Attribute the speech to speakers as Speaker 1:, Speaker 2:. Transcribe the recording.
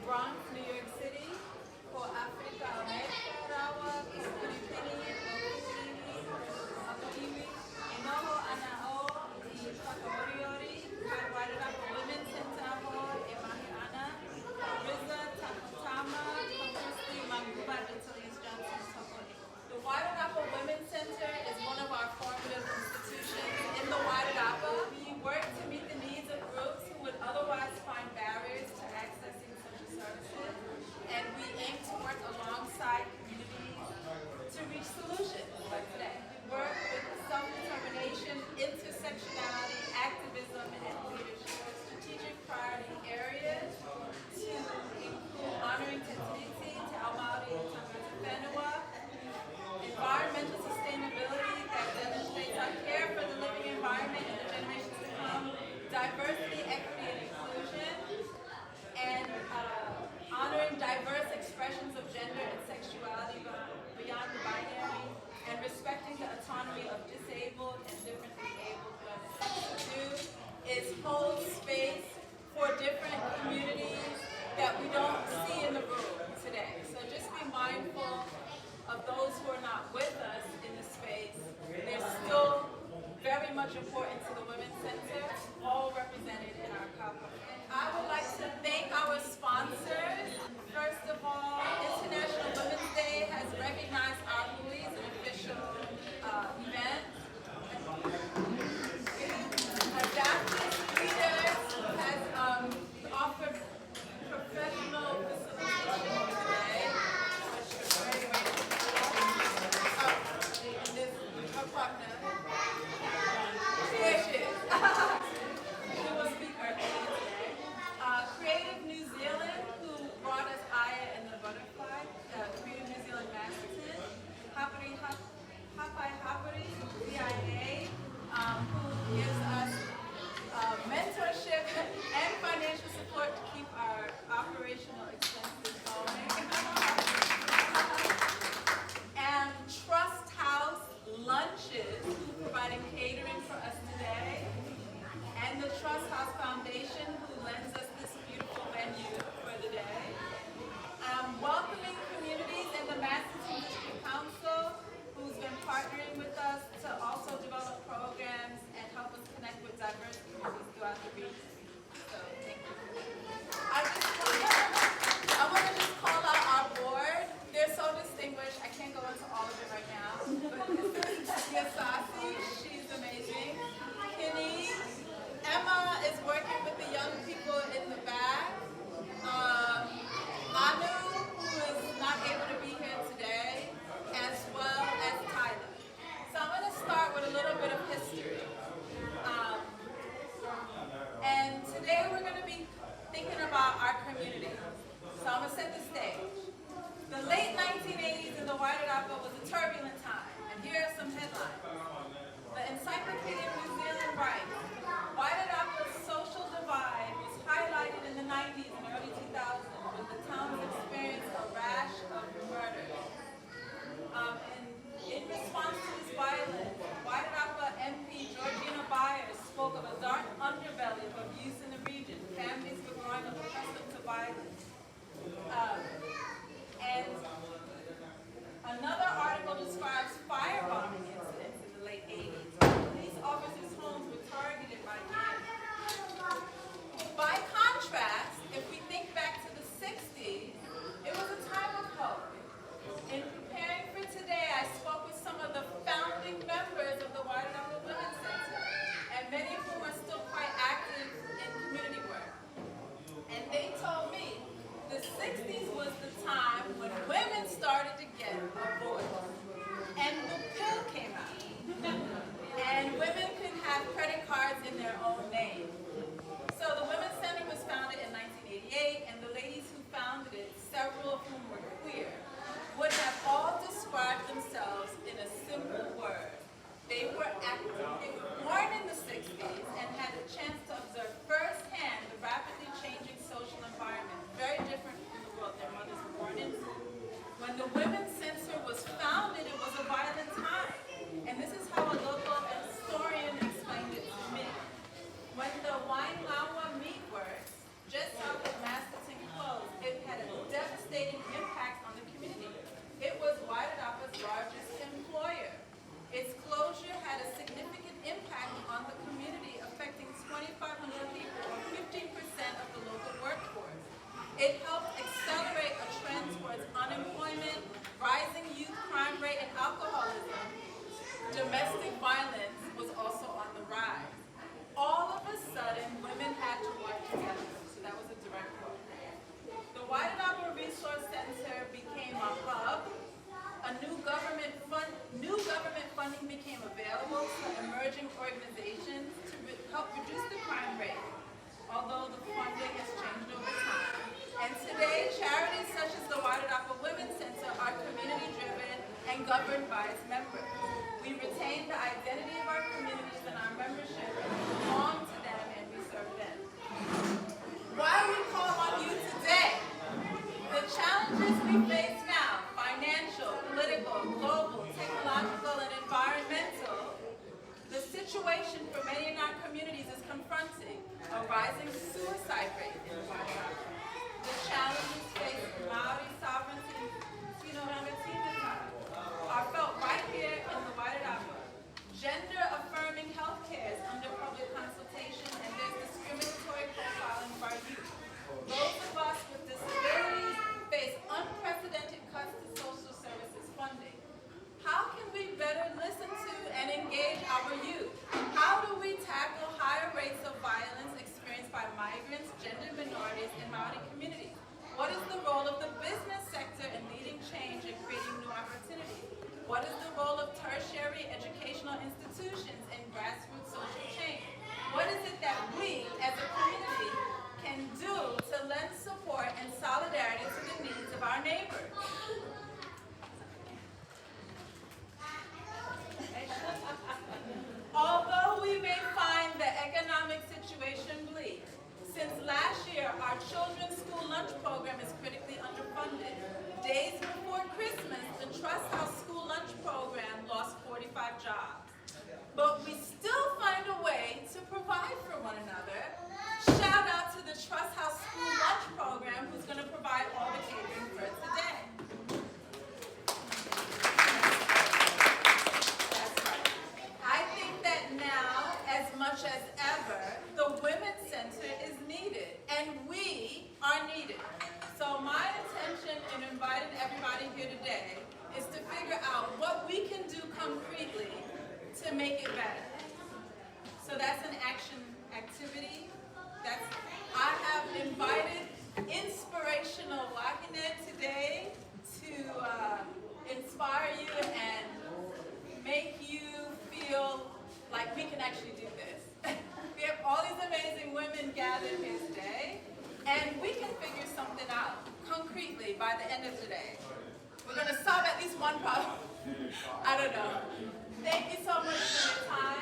Speaker 1: Bronx, New York City, ko Africa America rawa, Pilipini, Iwi, Inoho Anao, I Whakaoriori, Wairarapa Women's Center ho, e Mahiana, Riza Takatama, Christie Johnson. The Wairarapa Women's Center is one of our formative institutions in the Wairarapa. We work to meet the needs of groups who would otherwise find barriers to accessing social services, and we aim to work alongside communities to reach solutions like today. We work with self-determination, intersectionality, activism, and leadership. Strategic priority areas to include honoring Tetiniti, Te Aumari, Tangata Whenua, environmental sustainability that demonstrates our care for the living environment and the generations to come, diversity, equity, and inclusion, and honoring diverse expressions of gender and sexuality beyond the binary, and respecting the autonomy of disabled and differently abled women. What we do is hold space for different communities that we don't see in the room today. So just be mindful of those who are not with us in the space. They're still very much important to the Women's Center, all represented in our kaupapa. I would like to thank our sponsors. First of all, International Women's Day has recognized our hui as an official event. Adaptive Leaders has offered professional facilitation today, which is very grateful for. And this is her partner. Here she is. She will speak earlier today. Creative New Zealand, who brought us Aya and the Butterfly, Creative New Zealand Masterton, Hapari, CIA, who gives us mentorship and financial support to keep our operational expenses going. And Trust House Lunches, who providing catering for us today. And the Trust House Foundation, who lends us this beautiful venue for the day. Welcoming communities in the Masterton District Council, who's been partnering with us to also develop programs and help us connect with diverse communities throughout the region. So, thank you. I want to just call out our board. They're so distinguished. I can't go into all of it right now. But this is Yasasi. She's amazing. Kenny. Emma is working with the young people in the back. Anu, who is not able to be here today, as well as Tyler. So I'm going to start with a little bit of history. And today we're going to be thinking about our community. So I'm going to set the stage. The late 1980s in the Wairarapa was a turbulent time. And here are some headlines. The Encyclopedia of New Zealand writes, Wairarapa's social divide was highlighted in the 90s and early 2000s when the town experienced a rash of murders. In response to this violence, Wairarapa MP Georgina Byers spoke of a dark underbelly of abuse in the region. Families were growing accustomed to violence. And another article describes firebombing incidents in the late 80s. Police officers' homes were targeted It helped accelerate a trend towards unemployment, rising youth crime rate and alcoholism. Domestic violence was also on the rise. All of a sudden, women had to work together. So that was a direct quote. The Wairarapa Resource Center became a hub. New government funding became available to emerging organizations to help reduce the crime rate, although the funding has changed over time. And today, charities such as the Wairarapa Women's Center are community-driven and governed by its members. We retain the identity of our communities and our membership, and we belong to them and we serve them. Why we call on you today? The challenges we face now, financial, political, global, technological, and environmental, the situation for many in our communities is confronting a rising suicide rate in the Wairarapa. The challenges facing Maori sovereignty, are felt right here in the Wairarapa. Gender-affirming health care is under public consultation, and there's discriminatory profiling of our youth. Those of us with disabilities face unprecedented cuts to social services funding. How can we better listen to and engage our youth? How do we tackle higher rates of violence experienced by migrants, gender minorities, and Maori communities? What is the role of the business sector in leading change and creating new opportunities? What is the role of tertiary educational institutions in grassroots social change? What is it that we, as a community, can do to lend support and solidarity to the needs of our neighbors? Although we may find the economic situation bleak, since last year, our children's school lunch program is critically underfunded. Days before Christmas, the Trust House school lunch program lost 45 jobs. But we still find a way to provide for one another. Shout out to the Trust House school lunch program, who's going to provide all the catering for today. That's right. I think that now, as much as ever, the Women's Center is needed, and we are needed. So my intention in inviting everybody here today is to figure out what we can do concretely to make it better. So that's an action activity. I have invited inspirational Wakine today to inspire you and make you feel like we can actually do this. We have all these amazing women gathered here today, and we can figure something out concretely by the end of today. We're going to solve at least one problem. I don't know. Thank you so much for your time.